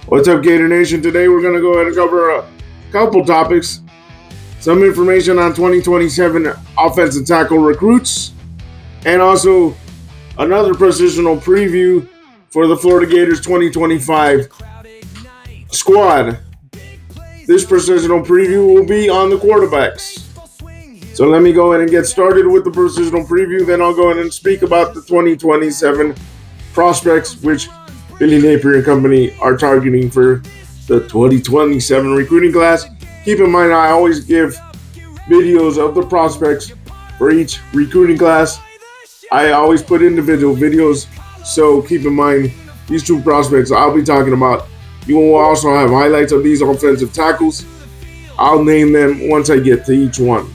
What's up, Gator Nation? Today we're going to go ahead and cover a couple topics. Some information on 2027 offensive tackle recruits, and also another positional preview for the Florida Gators 2025 squad. This positional preview will be on the quarterbacks. So let me go ahead and get started with the positional preview. Then I'll go ahead and speak about the 2027 prospects, which Billy Napier and company are targeting for the 2027 recruiting class. Keep in mind, I always give videos of the prospects for each recruiting class. I always put individual videos, so keep in mind these two prospects I'll be talking about. You will also have highlights of these offensive tackles. I'll name them once I get to each one.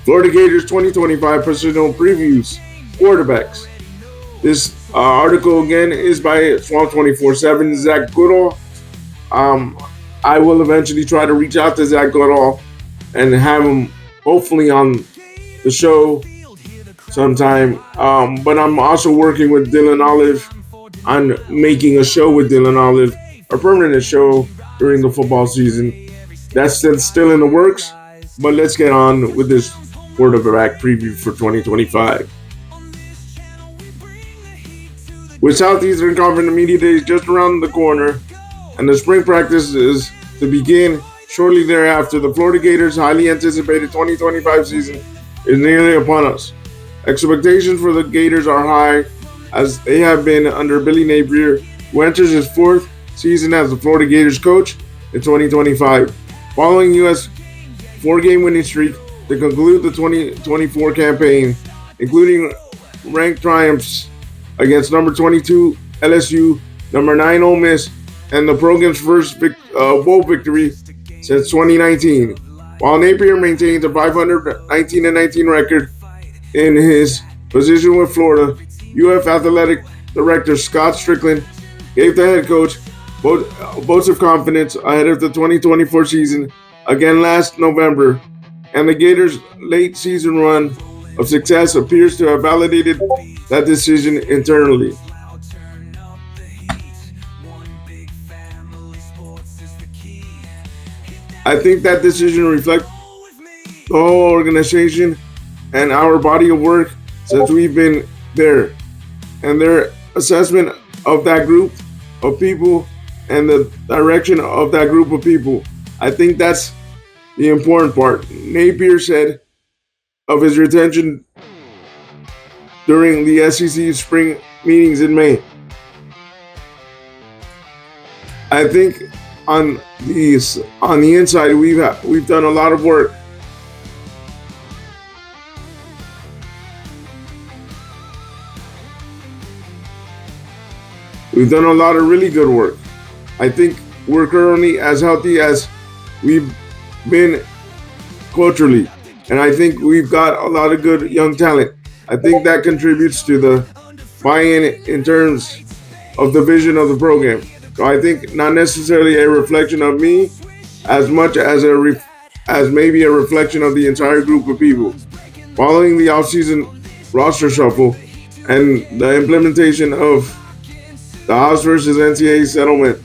Florida Gators 2025 positional previews, quarterbacks. This article again is by Swamp 24/7 Zach Goodall. I will eventually try to reach out to Zach Goodall and have him hopefully on the show sometime. But I'm also working with Dylan Olive on making a show with Dylan Olive, a permanent show during the football season. That's still in the works, but let's get on with this quarterback preview for 2025. With Southeastern Conference Media Days just around the corner and the spring practice is to begin shortly thereafter, the Florida Gators' highly anticipated 2025 season is nearly upon us. Expectations for the Gators are high, as they have been under Billy Napier, who enters his fourth season as the Florida Gators coach in 2025. Following U.S. four-game winning streak to conclude the 2024 campaign, including ranked triumphs against number 22 LSU, number 9 Ole Miss, and the program's first bowl victory since 2019. While Napier maintains a 519-19 record in his position with Florida, UF Athletic Director Scott Strickland gave the head coach votes of confidence ahead of the 2024 season again last November, and the Gators' late season run of success appears to have validated that decision internally. I think that decision reflects the whole organization and our body of work since we've been there, and their assessment of that group of people and the direction of that group of people. I think that's the important part. Napier said of his retention during the SEC spring meetings in May. I think on the inside we've done a lot of work. We've done a lot of really good work. I think we're currently as healthy as we've been culturally, and I think we've got a lot of good young talent. I think that contributes to the buy-in in terms of the vision of the program. So I think not necessarily a reflection of me as much as as maybe a reflection of the entire group of people. Following the offseason roster shuffle and the implementation of the House versus NCAA settlement,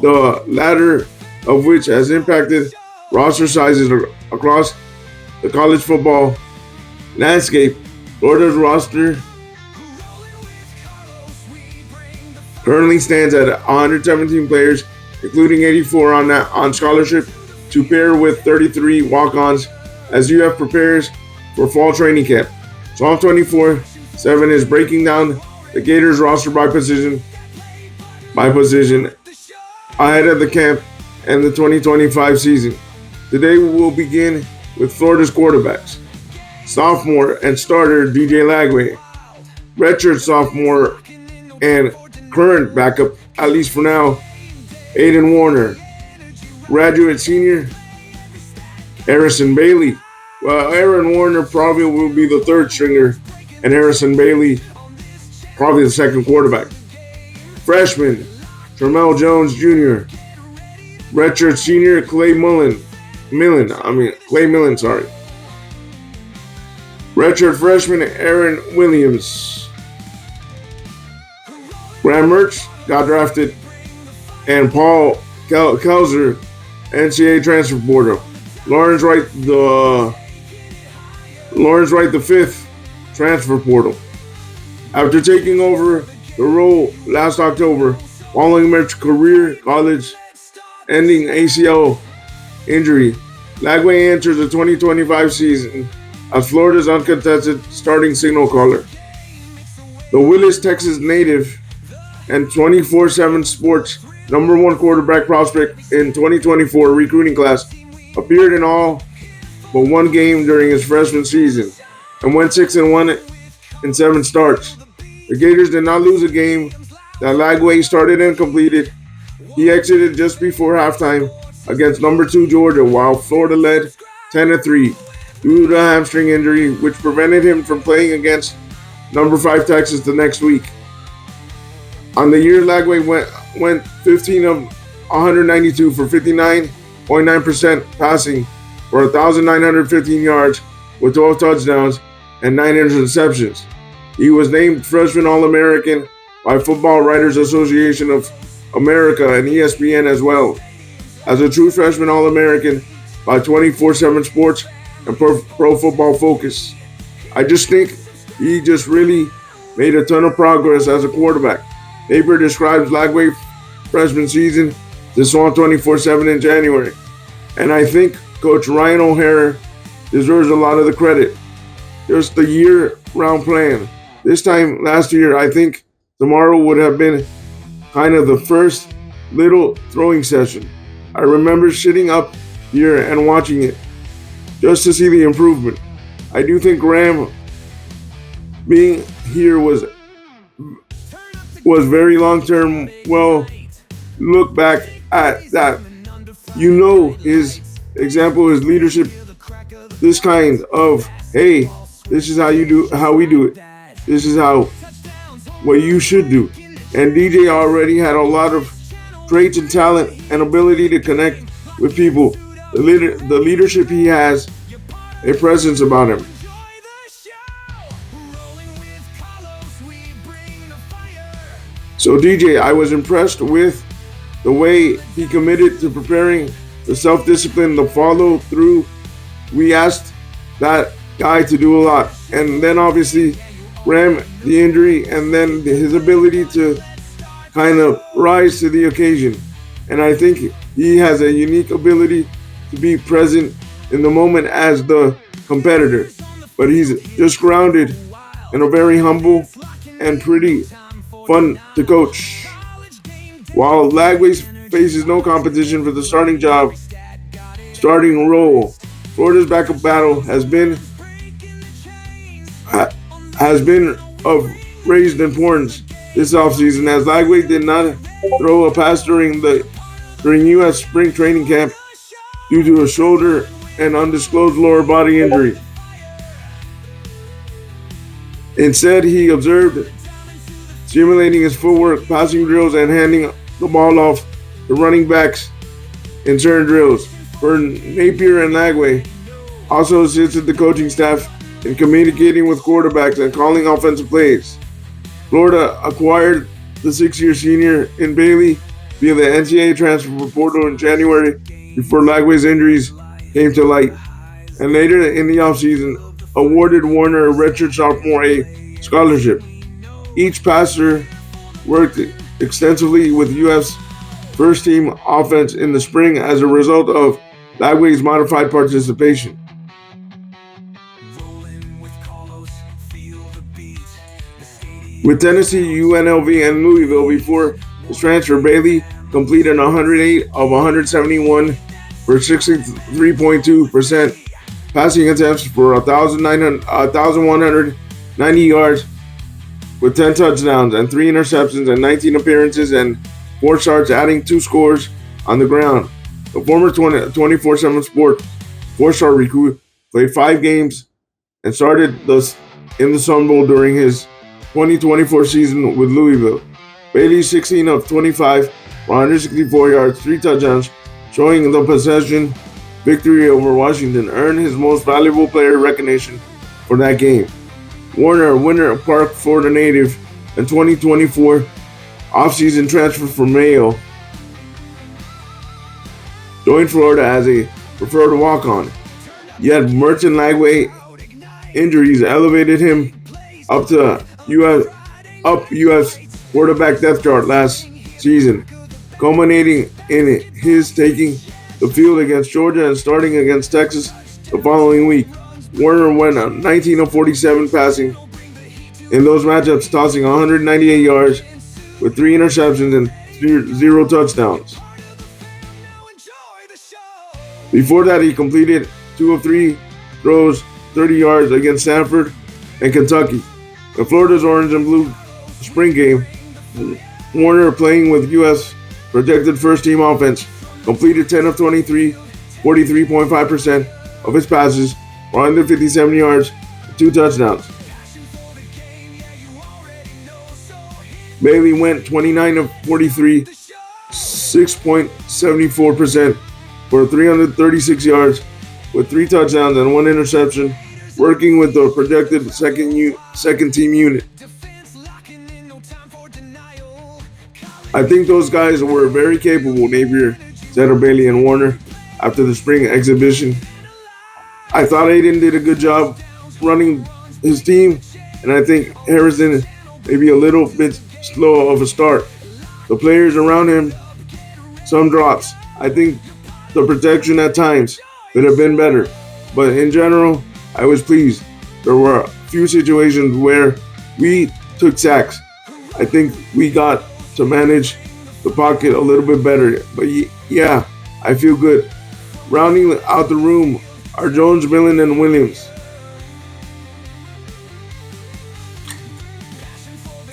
the latter of which has impacted roster sizes across the college football landscape, Florida's roster currently stands at 117 players, including 84 on scholarship, to pair with 33 walk-ons as UF prepares for fall training camp. Psalm 24/7 is breaking down the Gators roster by position ahead of the camp and the 2025 season. Today we will begin with Florida's quarterbacks. Sophomore and starter DJ Lagway, redshirt sophomore and current backup, at least for now, Aiden Warner, graduate senior Harrison Bailey. Well, Aaron Warner probably will be the third stringer, and Harrison Bailey probably the second quarterback. Freshman Tramel Jones Jr., redshirt senior Clay Millen. Redshirt freshman Aaron Williams. Graham Mertz got drafted and Paul Kelzer, NCAA transfer portal. Lawrence Wright the fifth, transfer portal. After taking over the role last October, following a career college-ending ACL injury, Lagway enters the 2025 season as Florida's uncontested starting signal caller. The Willis, Texas native and 24/7 Sports #1 quarterback prospect in 2024 recruiting class appeared in all but one game during his freshman season and went 6-1 in 7 starts. The Gators did not lose a game that Lagway started and completed. He exited just before halftime against #2 Georgia, while Florida led 10-3 due to a hamstring injury, which prevented him from playing against #5 Texas the next week. On the year, Lagway went 15 of 192 for 59.9% passing for 1,915 yards with 12 touchdowns and 9 interceptions. He was named Freshman All-American by Football Writers Association of America and ESPN, as well as a true Freshman All-American by 24/7 Sports and Pro Football Focus. I just think he just really made a ton of progress as a quarterback. Napier describes Lagway's freshman season to Swan 24/7 in January, and I think Coach Ryan O'Hara deserves a lot of the credit. Just the year-round plan. This time last year, I think tomorrow would have been kind of the first little throwing session. I remember sitting up here and watching it just to see the improvement. I do think Graham being here was very long-term. Well, look back at that. You know his example, his leadership, this kind of, hey, this is how we do it. This is what you should do. And DJ already had a lot of traits and talent and ability to connect with people. The leadership he has, a presence about him. So DJ, I was impressed with the way he committed to preparing, the self-discipline, the follow-through. We asked that guy to do a lot. And then obviously Ram, the injury, and then his ability to kind of rise to the occasion. And I think he has a unique ability to be present in the moment as the competitor. But he's just grounded and a very humble and pretty fun to coach. While Lagway faces no competition for the starting role, Florida's backup battle has been of raised importance this offseason, as Lagway did not throw a pass during U.S. spring training camp due to a shoulder and undisclosed lower body injury. Instead, he observed simulating his footwork, passing drills, and handing the ball off to running backs in certain drills. For Napier and Lagway also assisted the coaching staff in communicating with quarterbacks and calling offensive plays. Florida acquired the 6-year senior in Bailey via the NCAA transfer portal in January before Lagway's injuries came to light, and later in the offseason awarded Warner a redshirt sophomore a scholarship. Each passer worked extensively with UF's first-team offense in the spring as a result of Lagway's modified participation. With Tennessee, UNLV, and Louisville before his transfer, Bailey completed 108 of 171 for 63.2% passing attempts for 1,190 yards with 10 touchdowns and 3 interceptions and 19 appearances and 4 starts, adding 2 scores on the ground. The former 24/7 Sport 4-star recruit played 5 games and started in the Sun Bowl during his 2024 season with Louisville. Bailey 16 of 25 for 164 yards, 3 touchdowns, showing the possession victory over Washington, earned his most valuable player recognition for that game. Warner, Winter Park, Florida native, and 2024 offseason transfer from Mayo, joined Florida as a preferred walk-on. Yet Merchant Lagway injuries elevated him up to U.S. quarterback depth chart last season, culminating in his taking the field against Georgia and starting against Texas the following week. Warner went 19 of 47 passing in those matchups, tossing 198 yards with 3 interceptions and 0 touchdowns. Before that, he completed 2 of 3 throws, 30 yards against Stanford and Kentucky. In Florida's orange and blue spring game, Warner, playing with U.S. projected first-team offense, completed 10 of 23, 43.5% of his passes for 157 yards and 2 touchdowns. Bailey went 29 of 43, 6.74% for 336 yards with 3 touchdowns and 1 interception, working with the projected second team unit. I think those guys were very capable, Napier said of Bailey and Warner after the spring exhibition. I thought Aiden did a good job running his team, and I think Harrison maybe a little bit slow of a start. The players around him, some drops. I think the protection at times could have been better, but in general, I was pleased. There were a few situations where we took sacks. I think we got to manage the pocket a little bit better, but yeah, I feel good. Rounding out the room are Jones, Millen, and Williams.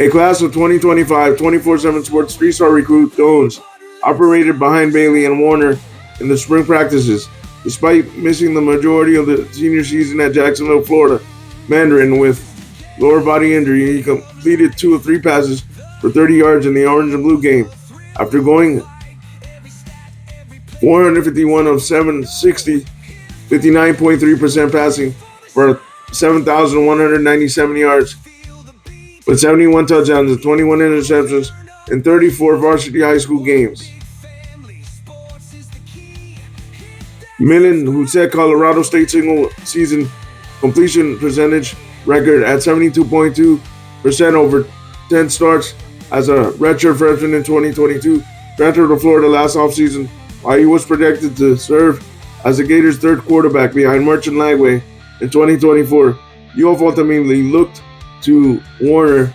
A class of 2025 24/7 Sports 3-star recruit, Jones operated behind Bailey and Warner in the spring practices. Despite missing the majority of the senior season at Jacksonville, Florida, Mandarin with lower body injury, he completed 2 of 3 passes for 30 yards in the orange and blue game. After going 451 of 760, 59.3% passing for 7,197 yards, with 71 touchdowns and 21 interceptions in 34 varsity high school games. Millen, who set Colorado State single season completion percentage record at 72.2% over 10 starts as a redshirt freshman in 2022, transferred to Florida last offseason while he was projected to serve as the Gators' third quarterback behind Merchant Lagway in 2024. UF ultimately looked to Warner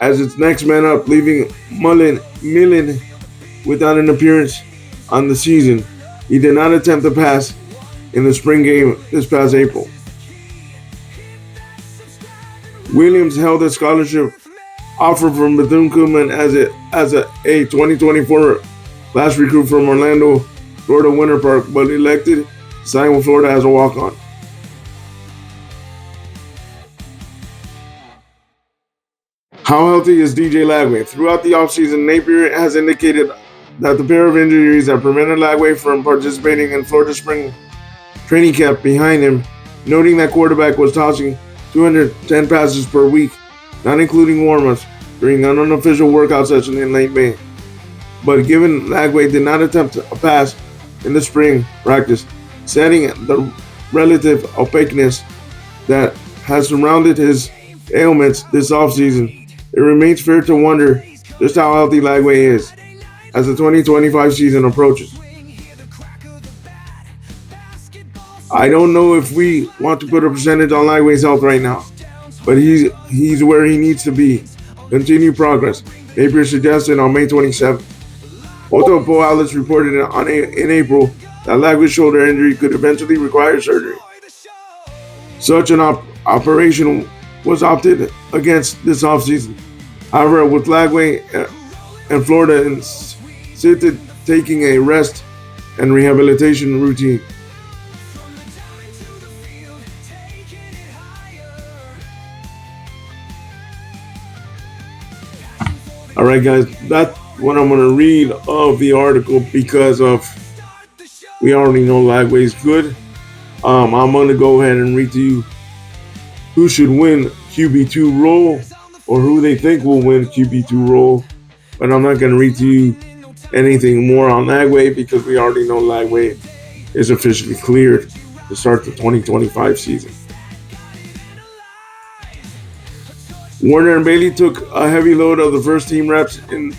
as its next man up, leaving Millen without an appearance on the season. He did not attempt a pass in the spring game this past April. Williams held a scholarship offer from Bethune-Cookman as a 2024 class recruit from Orlando, Florida Winter Park, but elected to sign with Florida as a walk-on. How healthy is DJ Lagway? Throughout the offseason, Napier has indicated that the pair of injuries that prevented Lagway from participating in Florida spring training camp behind him, noting that quarterback was tossing 210 passes per week, not including warm-ups, during an unofficial workout session in late May. But given Lagway did not attempt a pass in the spring practice, citing the relative opaqueness that has surrounded his ailments this offseason, it remains fair to wonder just how healthy Lagway is as the 2025 season approaches. I don't know if we want to put a percentage on Lagway's health right now, but he's where he needs to be. Continue progress, Napier suggested on May 27th. Multiple outlets reported in April that Lagway's shoulder injury could eventually require surgery. Such an operation was opted against this offseason. However, with Lagway and Florida insisted taking a rest and rehabilitation routine. All right, guys, that's what I'm going to read of the article because we already know Lagway's good. I'm going to go ahead and read to you who should win QB2 role or who they think will win QB2 role, but I'm not going to read to you anything more on Lagway because we already know Lagway is officially cleared to start the 2025 season. Warner and Bailey took a heavy load of the first team reps in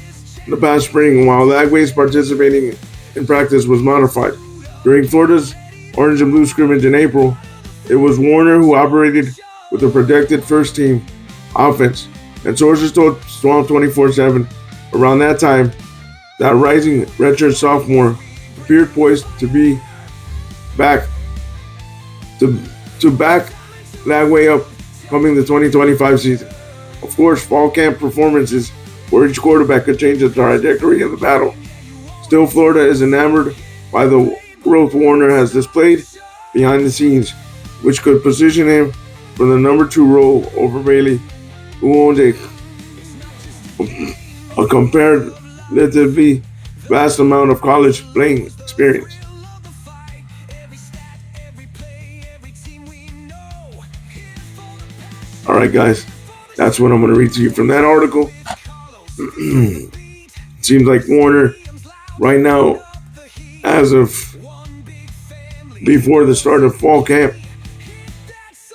the past spring, while Lagway's participating in practice was modified. During Florida's Orange and Blue scrimmage in April, it was Warner who operated with the projected first team offense, and sources told Swamp 24/7 around that time that rising redshirt sophomore appeared poised to be back to back Lagway up coming the 2025 season. Of course, fall camp performances for each quarterback could change the trajectory of the battle. Still, Florida is enamored by the growth Warner has displayed behind the scenes, which could position him for the number 2 role over Bailey, who owns a comparatively vast amount of college playing experience. All right, guys, that's what I'm going to read to you from that article. Seems like Warner, right now, as of before the start of fall camp,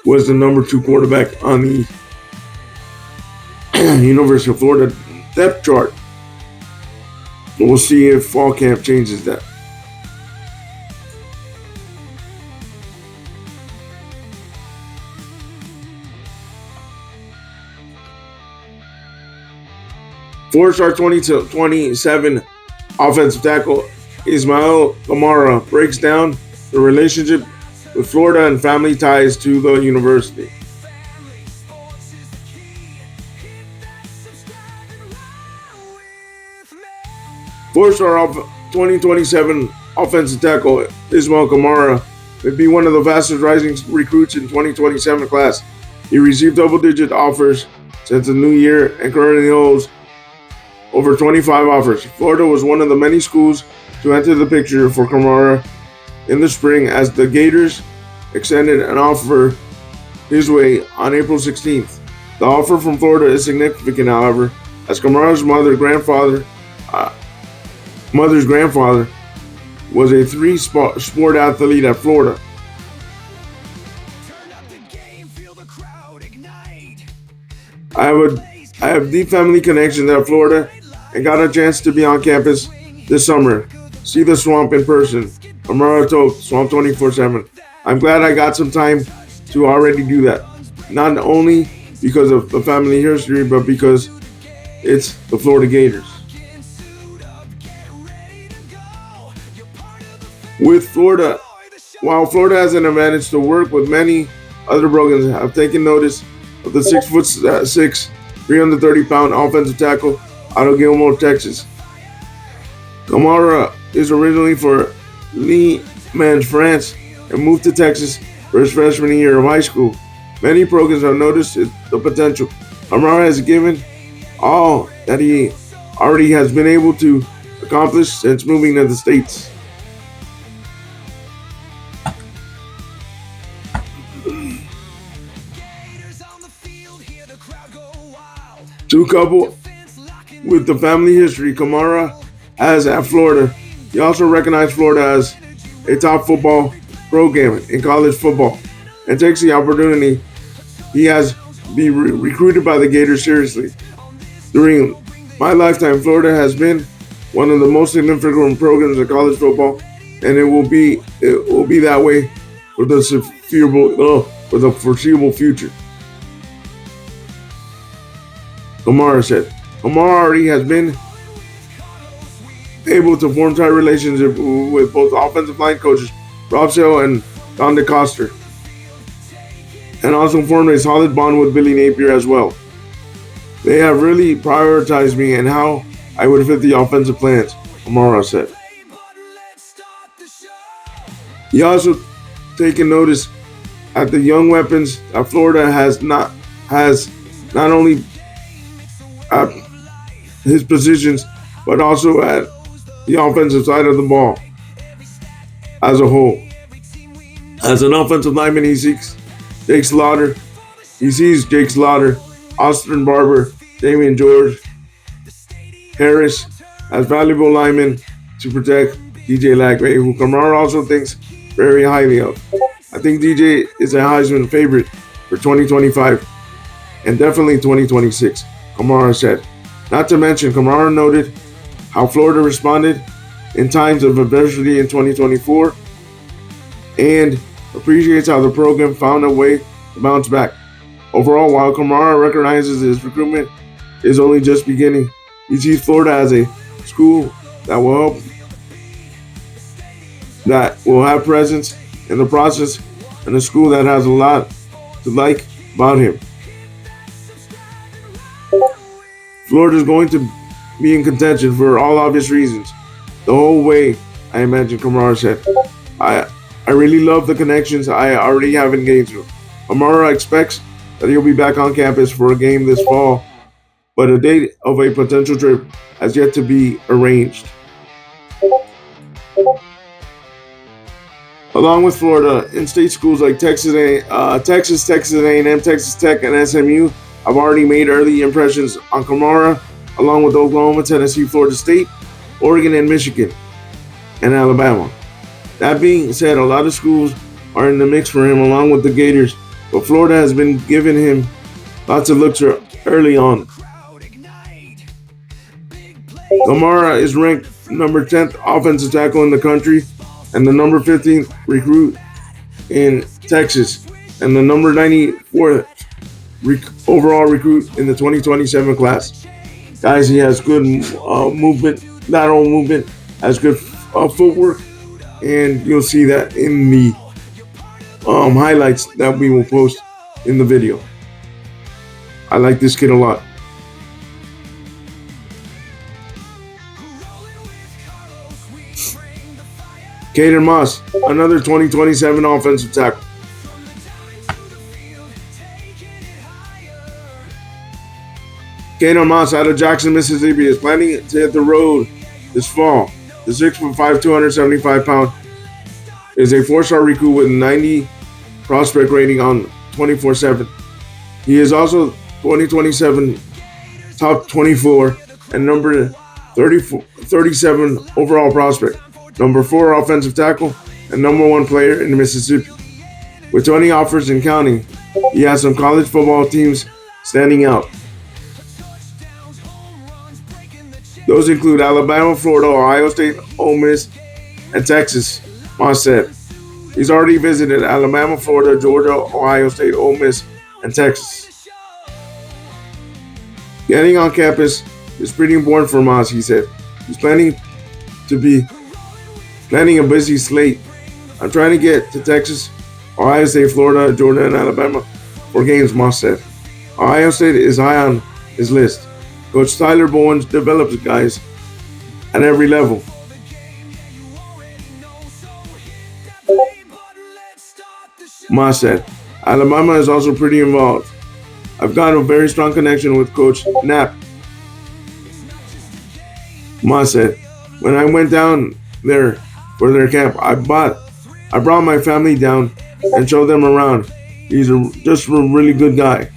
was the number 2 quarterback on the University of Florida depth chart. We'll see if fall camp changes that. Four-star 2027 offensive tackle Ismail Kamara breaks down the relationship with Florida and family ties to the university. Four-star 2027 offensive tackle Ismail Kamara may be one of the fastest rising recruits in 2027 class. He received double-digit offers since the new year and currently holds over 25 offers. Florida was one of the many schools to enter the picture for Kamara in the spring as the Gators extended an offer his way on April 16th. The offer from Florida is significant, however, as Kamara's mother's grandfather was a 3-sport athlete at Florida. I have deep family connections at Florida and got a chance to be on campus this summer. See the Swamp in person. Kamara told Swamp 24/7. I'm glad I got some time to already do that. Not only because of the family history, but because it's the Florida Gators. While Florida has an advantage to work with, many other programs have taken notice of the 6'6", 330-pound offensive tackle out of Gilmore, Texas. Kamara is originally from Lille, France, and moved to Texas for his freshman year of high school. Many programs have noticed the potential Kamara has given all that he already has been able to accomplish since moving to the States. To couple with the family history Kamara has at Florida, he also recognized Florida as a top football program in college football and takes the opportunity he has to be recruited by the Gators seriously. During my lifetime, Florida has been one of the most significant programs in college football, and it will be that way for the foreseeable future. Kamara said. Kamara already has been able to form tight relationships with both offensive line coaches Rob Sale and Don DeCoster, and also formed a solid bond with Billy Napier as well. They have really prioritized me and how I would fit the offensive plans, Kamara said. He also taken notice at the young weapons that Florida has not only at his positions, but also at the offensive side of the ball as a whole. As an offensive lineman, he sees Jake Slaughter, Austin Barber, Damian George, Harris, as valuable linemen to protect DJ Lagway, who Kamara also thinks very highly of. I think DJ is a Heisman favorite for 2025 and definitely 2026, Kamara said. Not to mention, Kamara noted how Florida responded in times of adversity in 2024 and appreciates how the program found a way to bounce back. Overall, while Kamara recognizes his recruitment is only just beginning, he sees Florida as a school that will have presence in the process and a school that has a lot to like about him. Florida is going to be in contention for all obvious reasons the whole way, I imagine, Kamara said. I really love the connections I already have in Gainesville. Kamara expects that he'll be back on campus for a game this fall, but a date of a potential trip has yet to be arranged. Along with Florida, in-state schools like Texas, Texas A&M, Texas Tech, and SMU have already made early impressions on Kamara, along with Oklahoma, Tennessee, Florida State, Oregon, and Michigan, and Alabama. That being said, a lot of schools are in the mix for him, along with the Gators, but Florida has been giving him lots of looks early on. Kamara is ranked number 10th offensive tackle in the country and the number 15th recruit in Texas and the number 94th overall recruit in the 2027 class. Guys, he has good movement, lateral movement, has good footwork, and you'll see that in the highlights that we will post in the video. I like this kid a lot. Caden Moss, another 2027 offensive tackle. Caden Moss out of Jackson, Mississippi is planning to hit the road this fall. The 6'5", 275-pound is a 4-star recruit with 90 prospect rating on 24/7. He is also 2027 top 24 and number 37 overall prospect, number 4 offensive tackle, and number 1 player in Mississippi. With 20 offers and counting, he has some college football teams standing out. Those include Alabama, Florida, Ohio State, Ole Miss, and Texas, Moss said. He's already visited Alabama, Florida, Georgia, Ohio State, Ole Miss, and Texas. Getting on campus is pretty important for Moss, he said. He's planning a busy slate. I'm trying to get to Texas, Ohio State, Florida, Georgia, and Alabama for games, Moss said. Ohio State is high on his list. Coach Tyler Bowen develops guys at every level. Moss said, Alabama is also pretty involved. I've got a very strong connection with Coach Knapp. Moss said, when I went down there for their camp, I brought my family down and showed them around. He's just a really good guy.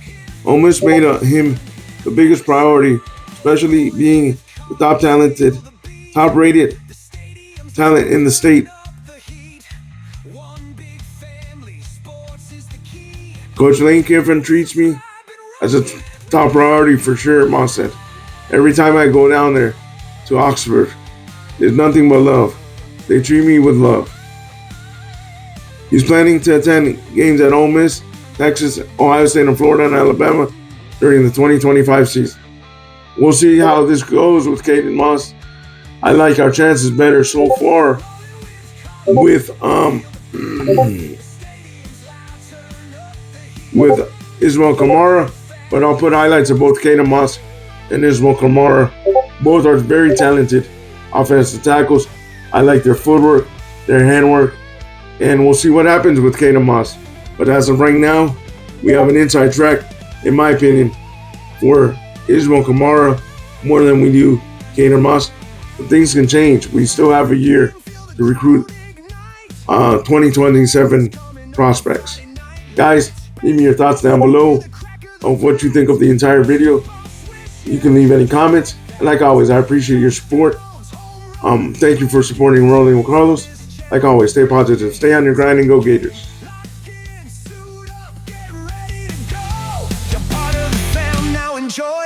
Ole Miss made him the biggest priority, especially being the top-rated talent in the state. Coach Lane Kiffin treats me as a top priority for sure, Moss said. Every time I go down there to Oxford, there's nothing but love. They treat me with love. He's planning to attend games at Ole Miss, Texas, Ohio State, and Florida, and Alabama during the 2025 season. We'll see how this goes with Caden Moss. I like our chances better so far with Ismail Kamara, but I'll put highlights of both Caden Moss and Ismail Kamara. Both are very talented offensive tackles. I like their footwork, their handwork, and we'll see what happens with Caden Moss. But as of right now, we have an inside track, in my opinion, for Ismail Kamara more than we do Caden Moss. But things can change. We still have a year to recruit 2027 prospects. Guys, leave me your thoughts down below of what you think of the entire video. You can leave any comments. And like always, I appreciate your support. Thank you for supporting Rolling with Carlos. Like always, stay positive, stay on your grind, and go Gators. You're part of the fam, now enjoy.